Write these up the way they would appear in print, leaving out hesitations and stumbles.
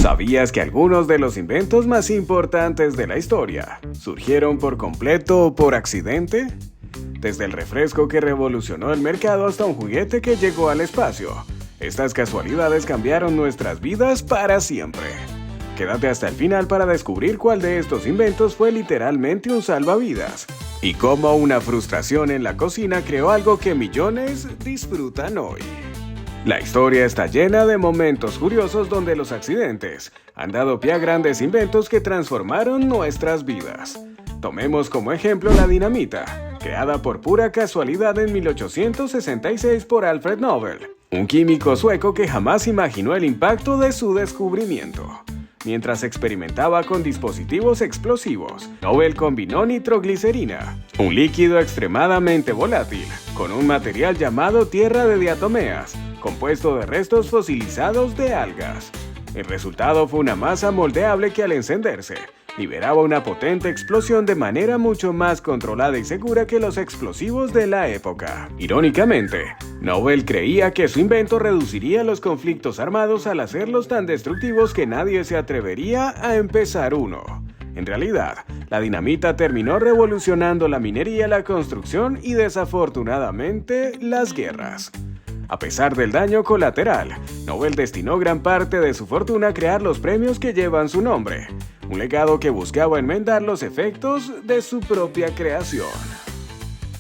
¿Sabías que algunos de los inventos más importantes de la historia surgieron por completo o por accidente? Desde el refresco que revolucionó el mercado hasta un juguete que llegó al espacio, estas casualidades cambiaron nuestras vidas para siempre. Quédate hasta el final para descubrir cuál de estos inventos fue literalmente un salvavidas y cómo una frustración en la cocina creó algo que millones disfrutan hoy. La historia está llena de momentos curiosos donde los accidentes han dado pie a grandes inventos que transformaron nuestras vidas. Tomemos como ejemplo la dinamita, creada por pura casualidad en 1866 por Alfred Nobel, un químico sueco que jamás imaginó el impacto de su descubrimiento. Mientras experimentaba con dispositivos explosivos, Nobel combinó nitroglicerina, un líquido extremadamente volátil, con un material llamado tierra de diatomeas, compuesto de restos fosilizados de algas. El resultado fue una masa moldeable que al encenderse, liberaba una potente explosión de manera mucho más controlada y segura que los explosivos de la época. Irónicamente, Nobel creía que su invento reduciría los conflictos armados al hacerlos tan destructivos que nadie se atrevería a empezar uno. En realidad, la dinamita terminó revolucionando la minería, la construcción y desafortunadamente las guerras. A pesar del daño colateral, Nobel destinó gran parte de su fortuna a crear los premios que llevan su nombre, un legado que buscaba enmendar los efectos de su propia creación.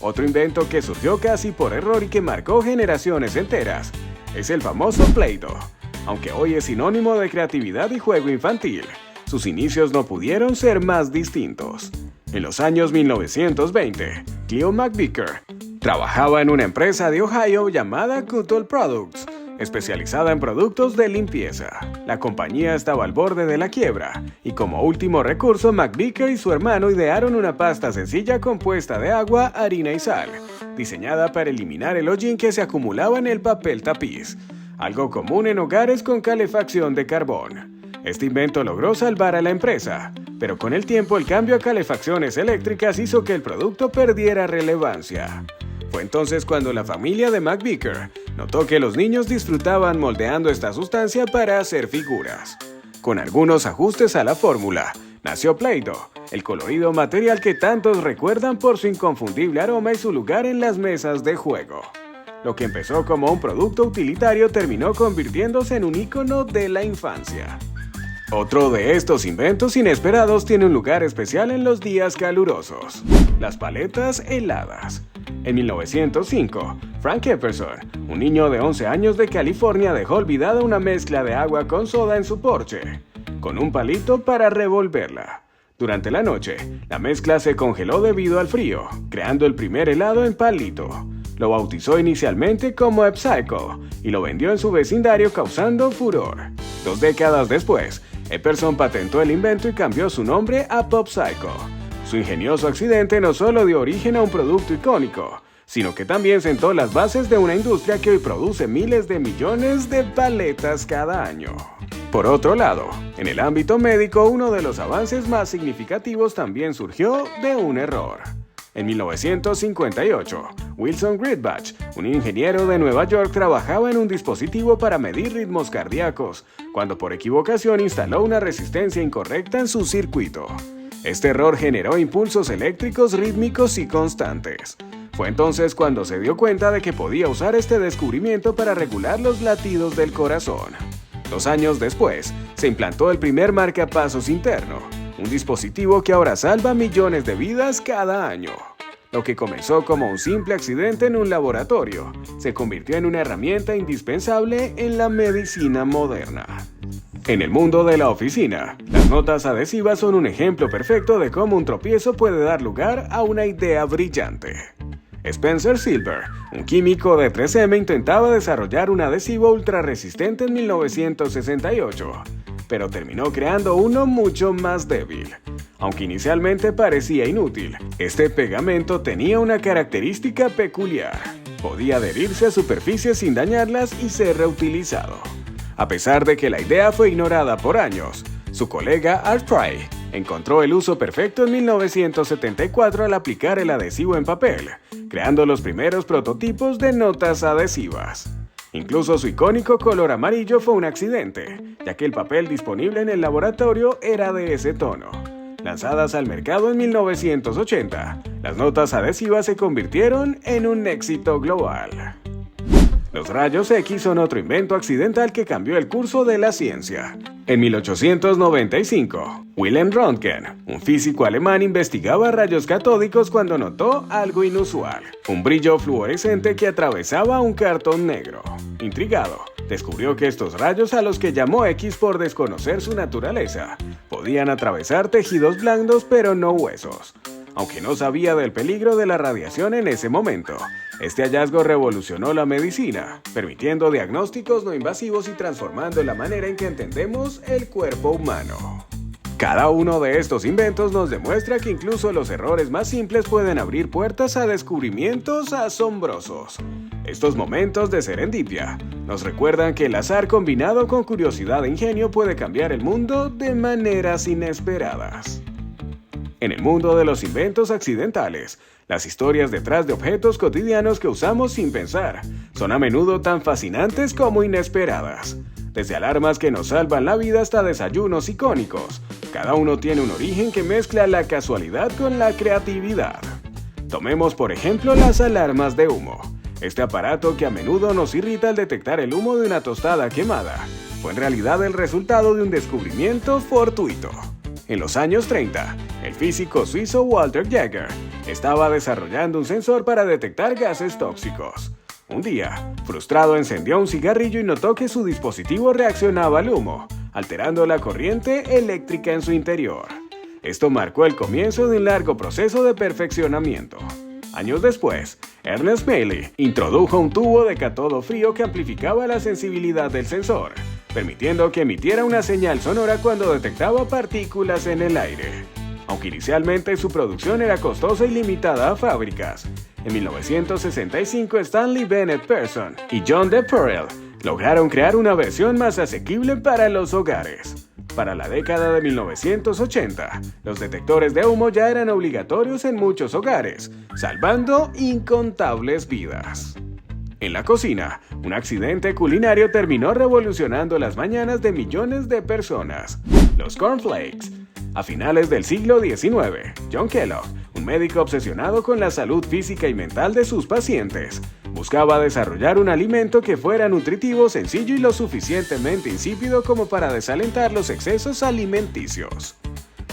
Otro invento que surgió casi por error y que marcó generaciones enteras es el famoso Play-Doh. Aunque hoy es sinónimo de creatividad y juego infantil, sus inicios no pudieron ser más distintos. En los años 1920, Cleo McVicker trabajaba en una empresa de Ohio llamada Cuttle Products, especializada en productos de limpieza. La compañía estaba al borde de la quiebra, y como último recurso, McVicker y su hermano idearon una pasta sencilla compuesta de agua, harina y sal, diseñada para eliminar el hollín que se acumulaba en el papel tapiz, algo común en hogares con calefacción de carbón. Este invento logró salvar a la empresa, pero con el tiempo el cambio a calefacciones eléctricas hizo que el producto perdiera relevancia. Fue entonces cuando la familia de McVicker notó que los niños disfrutaban moldeando esta sustancia para hacer figuras. Con algunos ajustes a la fórmula, nació Play-Doh, el colorido material que tantos recuerdan por su inconfundible aroma y su lugar en las mesas de juego. Lo que empezó como un producto utilitario terminó convirtiéndose en un ícono de la infancia. Otro de estos inventos inesperados tiene un lugar especial en los días calurosos: las paletas heladas. En 1905, Frank Epperson, un niño de 11 años de California, dejó olvidada una mezcla de agua con soda en su porche, con un palito para revolverla. Durante la noche, la mezcla se congeló debido al frío, creando el primer helado en palito. Lo bautizó inicialmente como Epcycle y lo vendió en su vecindario causando furor. 2 décadas después, Epperson patentó el invento y cambió su nombre a Popcycle. Su ingenioso accidente no solo dio origen a un producto icónico, sino que también sentó las bases de una industria que hoy produce miles de millones de paletas cada año. Por otro lado, en el ámbito médico, uno de los avances más significativos también surgió de un error. En 1958, Wilson Gridbach, un ingeniero de Nueva York, trabajaba en un dispositivo para medir ritmos cardíacos, cuando por equivocación instaló una resistencia incorrecta en su circuito. Este error generó impulsos eléctricos rítmicos y constantes. Fue entonces cuando se dio cuenta de que podía usar este descubrimiento para regular los latidos del corazón. 2 años después, se implantó el primer marcapasos interno, un dispositivo que ahora salva millones de vidas cada año. Lo que comenzó como un simple accidente en un laboratorio, se convirtió en una herramienta indispensable en la medicina moderna. En el mundo de la oficina, las notas adhesivas son un ejemplo perfecto de cómo un tropiezo puede dar lugar a una idea brillante. Spencer Silver, un químico de 3M, intentaba desarrollar un adhesivo ultra resistente en 1968, pero terminó creando uno mucho más débil. Aunque inicialmente parecía inútil, este pegamento tenía una característica peculiar: podía adherirse a superficies sin dañarlas y ser reutilizado. A pesar de que la idea fue ignorada por años, su colega Art Fry encontró el uso perfecto en 1974 al aplicar el adhesivo en papel, creando los primeros prototipos de notas adhesivas. Incluso su icónico color amarillo fue un accidente, ya que el papel disponible en el laboratorio era de ese tono. Lanzadas al mercado en 1980, las notas adhesivas se convirtieron en un éxito global. Los rayos X son otro invento accidental que cambió el curso de la ciencia. En 1895, Wilhelm Röntgen, un físico alemán, investigaba rayos catódicos cuando notó algo inusual: un brillo fluorescente que atravesaba un cartón negro. Intrigado, descubrió que estos rayos, a los que llamó X por desconocer su naturaleza, podían atravesar tejidos blandos pero no huesos. Aunque no sabía del peligro de la radiación en ese momento, este hallazgo revolucionó la medicina, permitiendo diagnósticos no invasivos y transformando la manera en que entendemos el cuerpo humano. Cada uno de estos inventos nos demuestra que incluso los errores más simples pueden abrir puertas a descubrimientos asombrosos. Estos momentos de serendipia nos recuerdan que el azar combinado con curiosidad e ingenio puede cambiar el mundo de maneras inesperadas. En el mundo de los inventos accidentales, las historias detrás de objetos cotidianos que usamos sin pensar son a menudo tan fascinantes como inesperadas. Desde alarmas que nos salvan la vida hasta desayunos icónicos, cada uno tiene un origen que mezcla la casualidad con la creatividad. Tomemos por ejemplo las alarmas de humo. Este aparato, que a menudo nos irrita al detectar el humo de una tostada quemada, fue en realidad el resultado de un descubrimiento fortuito. En los años 30, el físico suizo Walter Jaeger estaba desarrollando un sensor para detectar gases tóxicos. Un día, frustrado, encendió un cigarrillo y notó que su dispositivo reaccionaba al humo, alterando la corriente eléctrica en su interior. Esto marcó el comienzo de un largo proceso de perfeccionamiento. Años después, Ernest Mailey introdujo un tubo de cátodo frío que amplificaba la sensibilidad del sensor, permitiendo que emitiera una señal sonora cuando detectaba partículas en el aire. Aunque inicialmente su producción era costosa y limitada a fábricas, en 1965 Stanley Bennett Pearson y John D. Purell lograron crear una versión más asequible para los hogares. Para la década de 1980, los detectores de humo ya eran obligatorios en muchos hogares, salvando incontables vidas. En la cocina, un accidente culinario terminó revolucionando las mañanas de millones de personas: los cornflakes. A finales del siglo XIX, John Kellogg, un médico obsesionado con la salud física y mental de sus pacientes, buscaba desarrollar un alimento que fuera nutritivo, sencillo y lo suficientemente insípido como para desalentar los excesos alimenticios.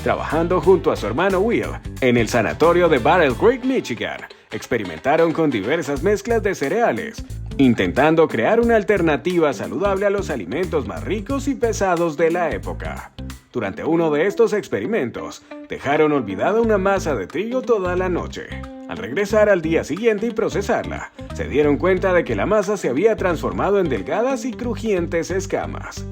Trabajando junto a su hermano Will en el sanatorio de Battle Creek, Michigan, experimentaron con diversas mezclas de cereales, intentando crear una alternativa saludable a los alimentos más ricos y pesados de la época. Durante uno de estos experimentos, dejaron olvidada una masa de trigo toda la noche. Al regresar al día siguiente y procesarla, se dieron cuenta de que la masa se había transformado en delgadas y crujientes escamas.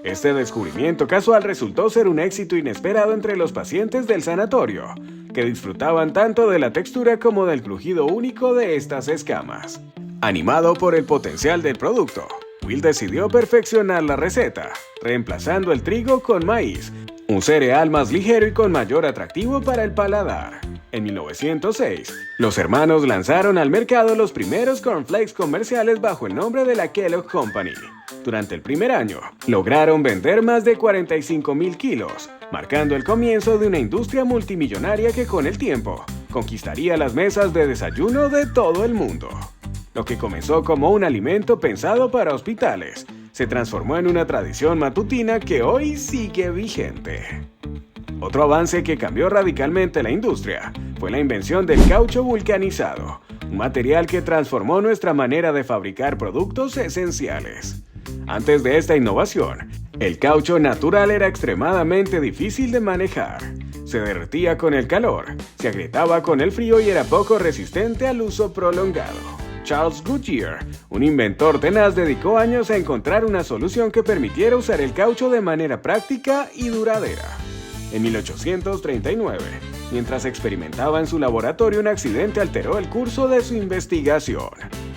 Este descubrimiento casual resultó ser un éxito inesperado entre los pacientes del sanatorio, que disfrutaban tanto de la textura como del crujido único de estas escamas. Animado por el potencial del producto, Will decidió perfeccionar la receta, reemplazando el trigo con maíz, un cereal más ligero y con mayor atractivo para el paladar. En 1906, los hermanos lanzaron al mercado los primeros cornflakes comerciales bajo el nombre de la Kellogg Company. Durante el primer año, lograron vender más de 45,000 kilos, marcando el comienzo de una industria multimillonaria que con el tiempo conquistaría las mesas de desayuno de todo el mundo. Lo que comenzó como un alimento pensado para hospitales, se transformó en una tradición matutina que hoy sigue vigente. Otro avance que cambió radicalmente la industria fue la invención del caucho vulcanizado, un material que transformó nuestra manera de fabricar productos esenciales. Antes de esta innovación, el caucho natural era extremadamente difícil de manejar. Se derretía con el calor, se agrietaba con el frío y era poco resistente al uso prolongado. Charles Goodyear, un inventor tenaz, dedicó años a encontrar una solución que permitiera usar el caucho de manera práctica y duradera. En 1839, mientras experimentaba en su laboratorio, un accidente alteró el curso de su investigación.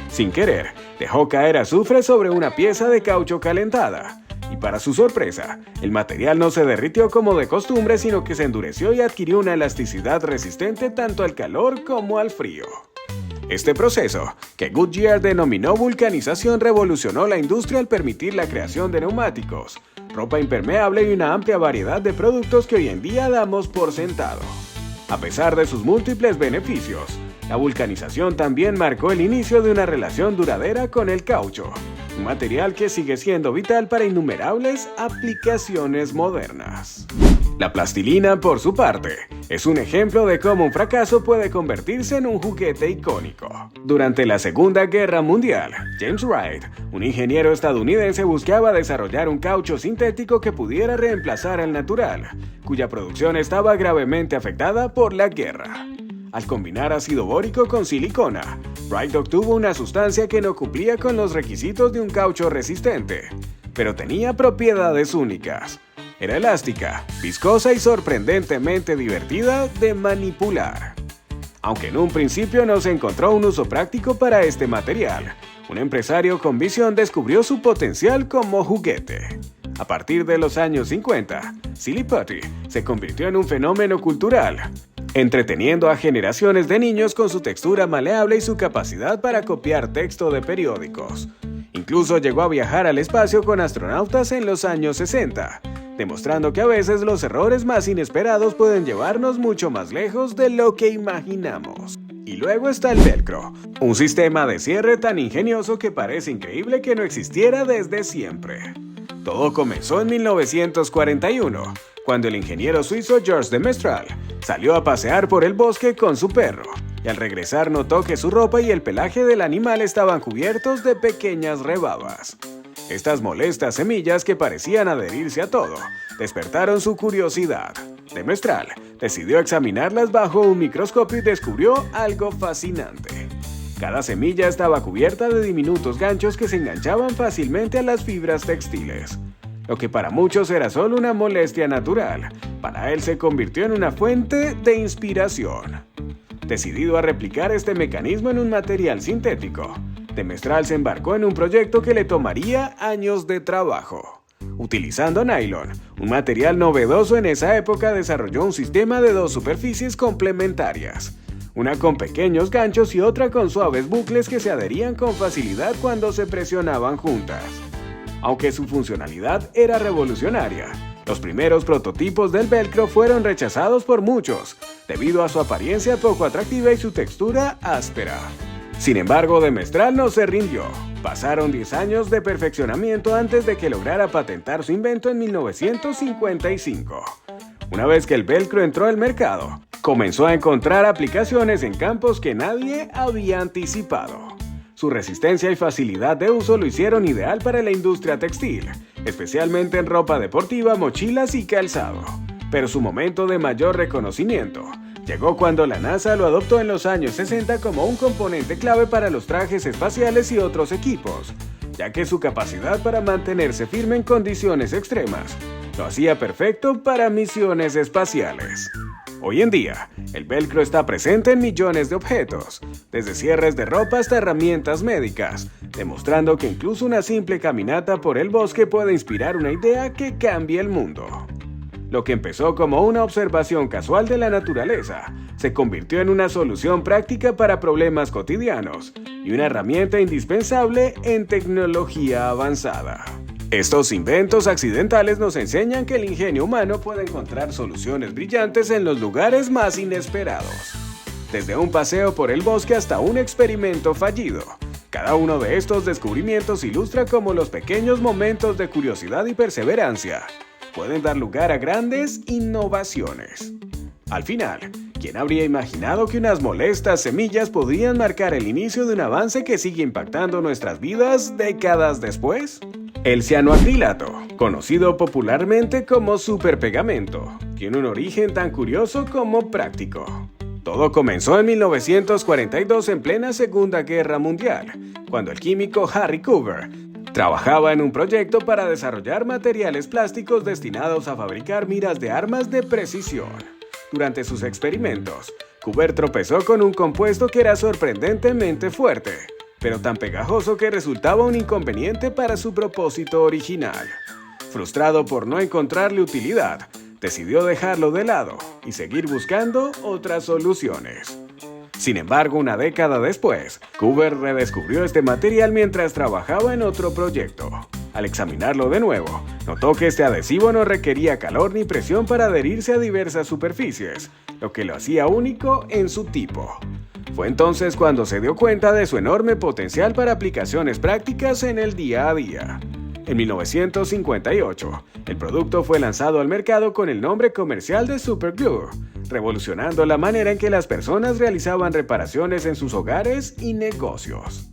Sin querer, dejó caer azufre sobre una pieza de caucho calentada, y para su sorpresa, el material no se derritió como de costumbre, sino que se endureció y adquirió una elasticidad resistente tanto al calor como al frío. Este proceso, que Goodyear denominó vulcanización, revolucionó la industria al permitir la creación de neumáticos, ropa impermeable y una amplia variedad de productos que hoy en día damos por sentado. A pesar de sus múltiples beneficios, la vulcanización también marcó el inicio de una relación duradera con el caucho, un material que sigue siendo vital para innumerables aplicaciones modernas. La plastilina, por su parte, es un ejemplo de cómo un fracaso puede convertirse en un juguete icónico. Durante la Segunda Guerra Mundial, James Wright, un ingeniero estadounidense, buscaba desarrollar un caucho sintético que pudiera reemplazar al natural, cuya producción estaba gravemente afectada por la guerra. Al combinar ácido bórico con silicona, Wright obtuvo una sustancia que no cumplía con los requisitos de un caucho resistente, pero tenía propiedades únicas. Era elástica, viscosa y sorprendentemente divertida de manipular. Aunque en un principio no se encontró un uso práctico para este material, un empresario con visión descubrió su potencial como juguete. A partir de los años 50, Silly Putty se convirtió en un fenómeno cultural, entreteniendo a generaciones de niños con su textura maleable y su capacidad para copiar texto de periódicos. Incluso llegó a viajar al espacio con astronautas en los años 60, demostrando que a veces los errores más inesperados pueden llevarnos mucho más lejos de lo que imaginamos. Y luego está el velcro, un sistema de cierre tan ingenioso que parece increíble que no existiera desde siempre. Todo comenzó en 1941, cuando el ingeniero suizo Georges de Mestral salió a pasear por el bosque con su perro, y al regresar notó que su ropa y el pelaje del animal estaban cubiertos de pequeñas rebabas. Estas molestas semillas, que parecían adherirse a todo, despertaron su curiosidad. De Mestral decidió examinarlas bajo un microscopio y descubrió algo fascinante. Cada semilla estaba cubierta de diminutos ganchos que se enganchaban fácilmente a las fibras textiles. Lo que para muchos era solo una molestia natural, para él se convirtió en una fuente de inspiración. Decidido a replicar este mecanismo en un material sintético, de Mestral se embarcó en un proyecto que le tomaría años de trabajo. Utilizando nylon, un material novedoso en esa época, desarrolló un sistema de dos superficies complementarias, una con pequeños ganchos y otra con suaves bucles que se adherían con facilidad cuando se presionaban juntas. Aunque su funcionalidad era revolucionaria, los primeros prototipos del velcro fueron rechazados por muchos, debido a su apariencia poco atractiva y su textura áspera. Sin embargo, de Mestral no se rindió. Pasaron 10 años de perfeccionamiento antes de que lograra patentar su invento en 1955. Una vez que el velcro entró al mercado, comenzó a encontrar aplicaciones en campos que nadie había anticipado. Su resistencia y facilidad de uso lo hicieron ideal para la industria textil, especialmente en ropa deportiva, mochilas y calzado. Pero su momento de mayor reconocimiento llegó cuando la NASA lo adoptó en los años 60 como un componente clave para los trajes espaciales y otros equipos, ya que su capacidad para mantenerse firme en condiciones extremas lo hacía perfecto para misiones espaciales. Hoy en día, el velcro está presente en millones de objetos, desde cierres de ropa hasta herramientas médicas, demostrando que incluso una simple caminata por el bosque puede inspirar una idea que cambie el mundo. Lo que empezó como una observación casual de la naturaleza, se convirtió en una solución práctica para problemas cotidianos y una herramienta indispensable en tecnología avanzada. Estos inventos accidentales nos enseñan que el ingenio humano puede encontrar soluciones brillantes en los lugares más inesperados. Desde un paseo por el bosque hasta un experimento fallido, cada uno de estos descubrimientos ilustra cómo los pequeños momentos de curiosidad y perseverancia pueden dar lugar a grandes innovaciones. Al final, ¿quién habría imaginado que unas molestas semillas podrían marcar el inicio de un avance que sigue impactando nuestras vidas décadas después? El cianoacrilato, conocido popularmente como superpegamento, tiene un origen tan curioso como práctico. Todo comenzó en 1942 en plena Segunda Guerra Mundial, cuando el químico Harry Coover trabajaba en un proyecto para desarrollar materiales plásticos destinados a fabricar miras de armas de precisión. Durante sus experimentos, Coover tropezó con un compuesto que era sorprendentemente fuerte, pero tan pegajoso que resultaba un inconveniente para su propósito original. Frustrado por no encontrarle utilidad, decidió dejarlo de lado y seguir buscando otras soluciones. Sin embargo, una década después, Cooper redescubrió este material mientras trabajaba en otro proyecto. Al examinarlo de nuevo, notó que este adhesivo no requería calor ni presión para adherirse a diversas superficies, lo que lo hacía único en su tipo. Fue entonces cuando se dio cuenta de su enorme potencial para aplicaciones prácticas en el día a día. En 1958, el producto fue lanzado al mercado con el nombre comercial de Super Glue, revolucionando la manera en que las personas realizaban reparaciones en sus hogares y negocios.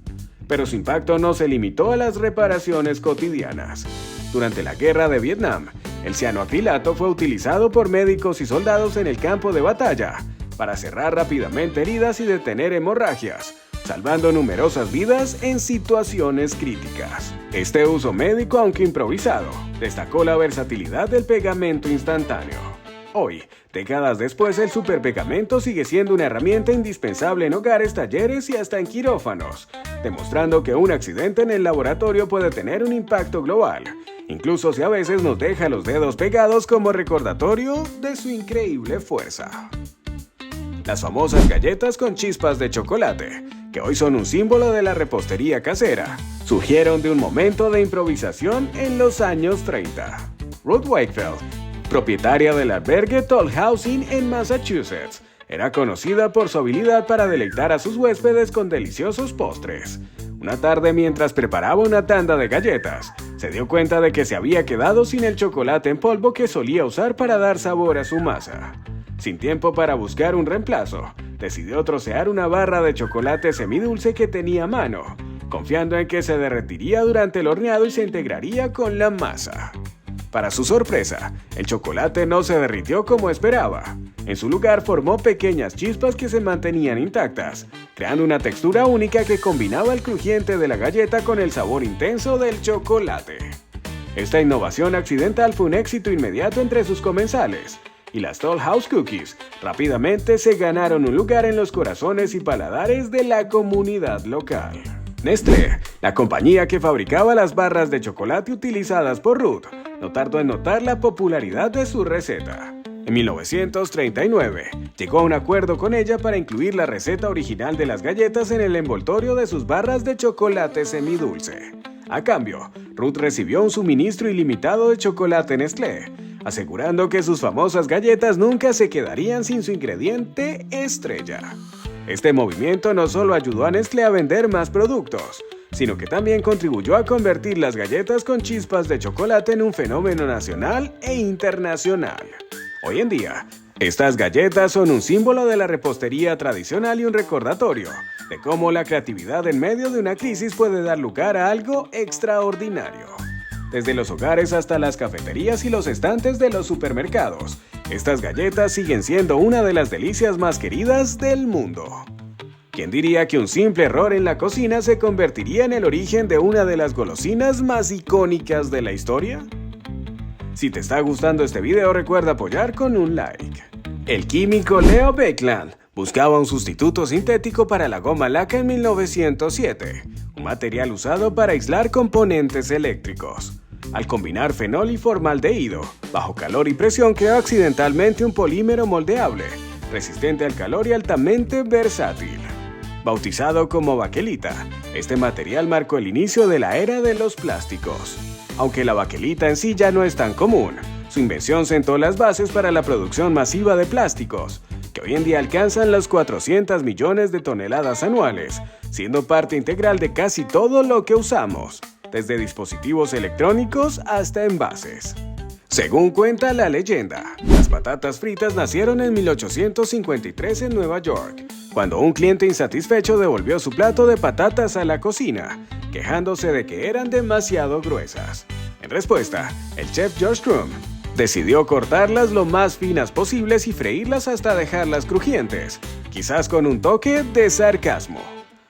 Pero su impacto no se limitó a las reparaciones cotidianas. Durante la Guerra de Vietnam, el cianoacrilato fue utilizado por médicos y soldados en el campo de batalla para cerrar rápidamente heridas y detener hemorragias, salvando numerosas vidas en situaciones críticas. Este uso médico, aunque improvisado, destacó la versatilidad del pegamento instantáneo. Hoy, décadas después, el superpegamento sigue siendo una herramienta indispensable en hogares, talleres y hasta en quirófanos, demostrando que un accidente en el laboratorio puede tener un impacto global, incluso si a veces nos deja los dedos pegados como recordatorio de su increíble fuerza. Las famosas galletas con chispas de chocolate, que hoy son un símbolo de la repostería casera, surgieron de un momento de improvisación en los años 30. Ruth Wakefield, propietaria del albergue Toll Housing en Massachusetts, era conocida por su habilidad para deleitar a sus huéspedes con deliciosos postres. Una tarde, mientras preparaba una tanda de galletas, se dio cuenta de que se había quedado sin el chocolate en polvo que solía usar para dar sabor a su masa. Sin tiempo para buscar un reemplazo, decidió trocear una barra de chocolate semidulce que tenía a mano, confiando en que se derretiría durante el horneado y se integraría con la masa. Para su sorpresa, el chocolate no se derritió como esperaba. En su lugar formó pequeñas chispas que se mantenían intactas, creando una textura única que combinaba el crujiente de la galleta con el sabor intenso del chocolate. Esta innovación accidental fue un éxito inmediato entre sus comensales, y las Toll House Cookies rápidamente se ganaron un lugar en los corazones y paladares de la comunidad local. Nestlé, la compañía que fabricaba las barras de chocolate utilizadas por Ruth, no tardó en notar la popularidad de su receta. En 1939, llegó a un acuerdo con ella para incluir la receta original de las galletas en el envoltorio de sus barras de chocolate semidulce. A cambio, Ruth recibió un suministro ilimitado de chocolate Nestlé, asegurando que sus famosas galletas nunca se quedarían sin su ingrediente estrella. Este movimiento no solo ayudó a Nestlé a vender más productos, sino que también contribuyó a convertir las galletas con chispas de chocolate en un fenómeno nacional e internacional. Hoy en día, estas galletas son un símbolo de la repostería tradicional y un recordatorio de cómo la creatividad en medio de una crisis puede dar lugar a algo extraordinario. Desde los hogares hasta las cafeterías y los estantes de los supermercados, estas galletas siguen siendo una de las delicias más queridas del mundo. ¿Quién diría que un simple error en la cocina se convertiría en el origen de una de las golosinas más icónicas de la historia? Si te está gustando este video, recuerda apoyar con un like. El químico Leo Baekeland buscaba un sustituto sintético para la goma laca en 1907, un material usado para aislar componentes eléctricos. Al combinar fenol y formaldehído, bajo calor y presión creó accidentalmente un polímero moldeable, resistente al calor y altamente versátil. Bautizado como baquelita, este material marcó el inicio de la era de los plásticos. Aunque la baquelita en sí ya no es tan común, su invención sentó las bases para la producción masiva de plásticos, que hoy en día alcanzan las 400 millones de toneladas anuales, siendo parte integral de casi todo lo que usamos, desde dispositivos electrónicos hasta envases. Según cuenta la leyenda, las patatas fritas nacieron en 1853 en Nueva York, cuando un cliente insatisfecho devolvió su plato de patatas a la cocina, quejándose de que eran demasiado gruesas. En respuesta, el chef George Crumb decidió cortarlas lo más finas posibles y freírlas hasta dejarlas crujientes, quizás con un toque de sarcasmo.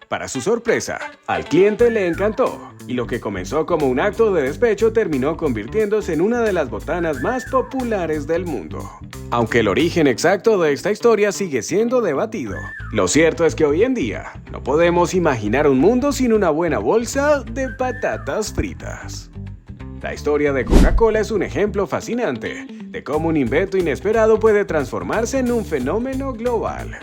Para su sorpresa, al cliente le encantó, y lo que comenzó como un acto de despecho terminó convirtiéndose en una de las botanas más populares del mundo. Aunque el origen exacto de esta historia sigue siendo debatido, lo cierto es que hoy en día no podemos imaginar un mundo sin una buena bolsa de patatas fritas. La historia de Coca-Cola es un ejemplo fascinante de cómo un invento inesperado puede transformarse en un fenómeno global.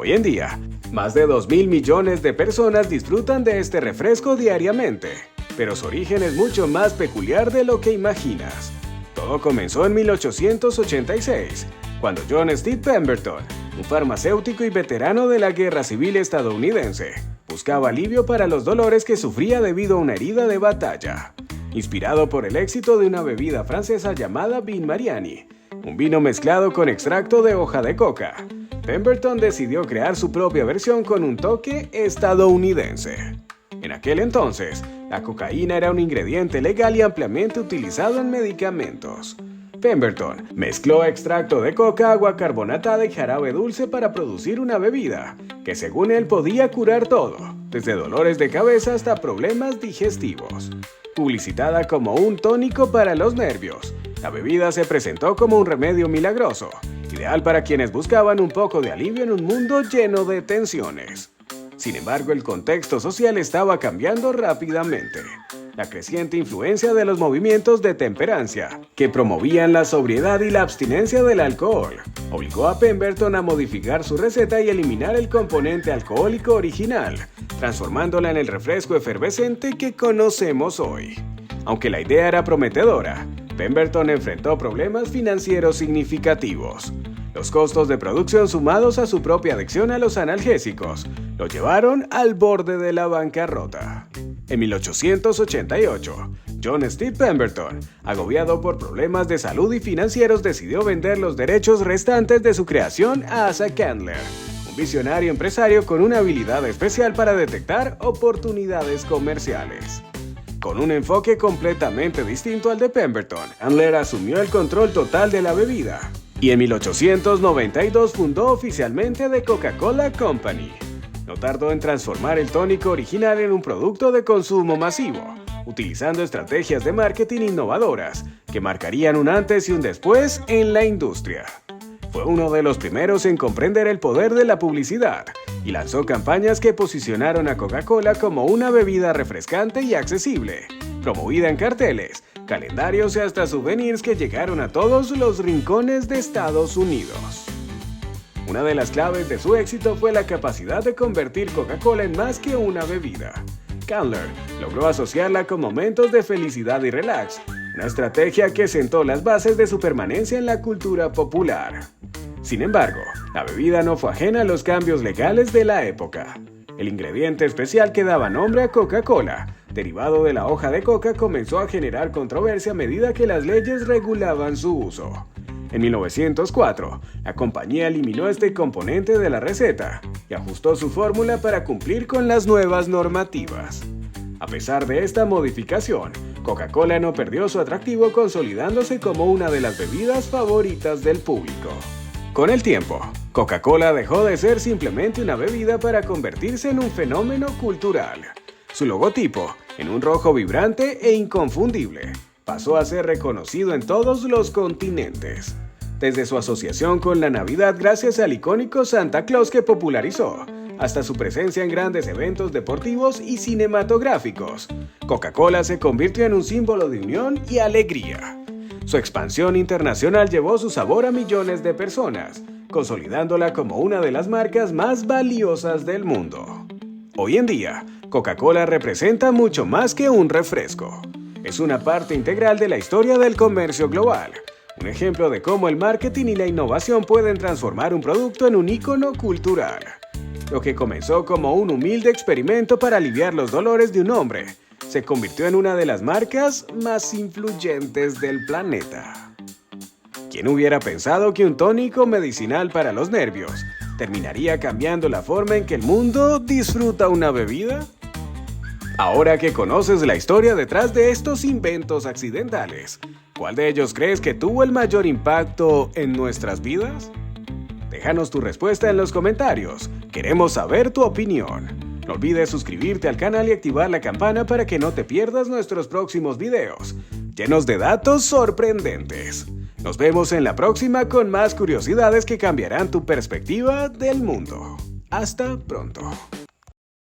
Hoy en día, más de 2.000 millones de personas disfrutan de este refresco diariamente, pero su origen es mucho más peculiar de lo que imaginas. Todo comenzó en 1886, cuando John Steve Pemberton, un farmacéutico y veterano de la Guerra Civil estadounidense, buscaba alivio para los dolores que sufría debido a una herida de batalla. Inspirado por el éxito de una bebida francesa llamada Vin Mariani, un vino mezclado con extracto de hoja de coca, Pemberton decidió crear su propia versión con un toque estadounidense. En aquel entonces, la cocaína era un ingrediente legal y ampliamente utilizado en medicamentos. Pemberton mezcló extracto de coca, agua carbonatada y jarabe dulce para producir una bebida que, según él, podía curar todo, desde dolores de cabeza hasta problemas digestivos. Publicitada como un tónico para los nervios, la bebida se presentó como un remedio milagroso, ideal para quienes buscaban un poco de alivio en un mundo lleno de tensiones. Sin embargo, el contexto social estaba cambiando rápidamente. La creciente influencia de los movimientos de temperancia, que promovían la sobriedad y la abstinencia del alcohol, obligó a Pemberton a modificar su receta y eliminar el componente alcohólico original, transformándola en el refresco efervescente que conocemos hoy. Aunque la idea era prometedora, Pemberton enfrentó problemas financieros significativos. Los costos de producción sumados a su propia adicción a los analgésicos lo llevaron al borde de la bancarrota. En 1888, John Steve Pemberton, agobiado por problemas de salud y financieros, decidió vender los derechos restantes de su creación a Asa Candler, un visionario empresario con una habilidad especial para detectar oportunidades comerciales. Con un enfoque completamente distinto al de Pemberton, Candler asumió el control total de la bebida y en 1892 fundó oficialmente The Coca-Cola Company. No tardó en transformar el tónico original en un producto de consumo masivo, utilizando estrategias de marketing innovadoras que marcarían un antes y un después en la industria. Fue uno de los primeros en comprender el poder de la publicidad y lanzó campañas que posicionaron a Coca-Cola como una bebida refrescante y accesible, promovida en carteles, calendarios y hasta souvenirs que llegaron a todos los rincones de Estados Unidos. Una de las claves de su éxito fue la capacidad de convertir Coca-Cola en más que una bebida. Candler logró asociarla con momentos de felicidad y relax, una estrategia que sentó las bases de su permanencia en la cultura popular. Sin embargo, la bebida no fue ajena a los cambios legales de la época. El ingrediente especial que daba nombre a Coca-Cola, derivado de la hoja de coca, comenzó a generar controversia a medida que las leyes regulaban su uso. En 1904, la compañía eliminó este componente de la receta y ajustó su fórmula para cumplir con las nuevas normativas. A pesar de esta modificación, Coca-Cola no perdió su atractivo, consolidándose como una de las bebidas favoritas del público. Con el tiempo, Coca-Cola dejó de ser simplemente una bebida para convertirse en un fenómeno cultural. Su logotipo, en un rojo vibrante e inconfundible, pasó a ser reconocido en todos los continentes. Desde su asociación con la Navidad gracias al icónico Santa Claus que popularizó, hasta su presencia en grandes eventos deportivos y cinematográficos, Coca-Cola se convirtió en un símbolo de unión y alegría. Su expansión internacional llevó su sabor a millones de personas, consolidándola como una de las marcas más valiosas del mundo. Hoy en día, Coca-Cola representa mucho más que un refresco. Es una parte integral de la historia del comercio global, un ejemplo de cómo el marketing y la innovación pueden transformar un producto en un ícono cultural. Lo que comenzó como un humilde experimento para aliviar los dolores de un hombre, se convirtió en una de las marcas más influyentes del planeta. ¿Quién hubiera pensado que un tónico medicinal para los nervios terminaría cambiando la forma en que el mundo disfruta una bebida? Ahora que conoces la historia detrás de estos inventos accidentales, ¿cuál de ellos crees que tuvo el mayor impacto en nuestras vidas? Déjanos tu respuesta en los comentarios. Queremos saber tu opinión. No olvides suscribirte al canal y activar la campana para que no te pierdas nuestros próximos videos, llenos de datos sorprendentes. Nos vemos en la próxima con más curiosidades que cambiarán tu perspectiva del mundo. Hasta pronto.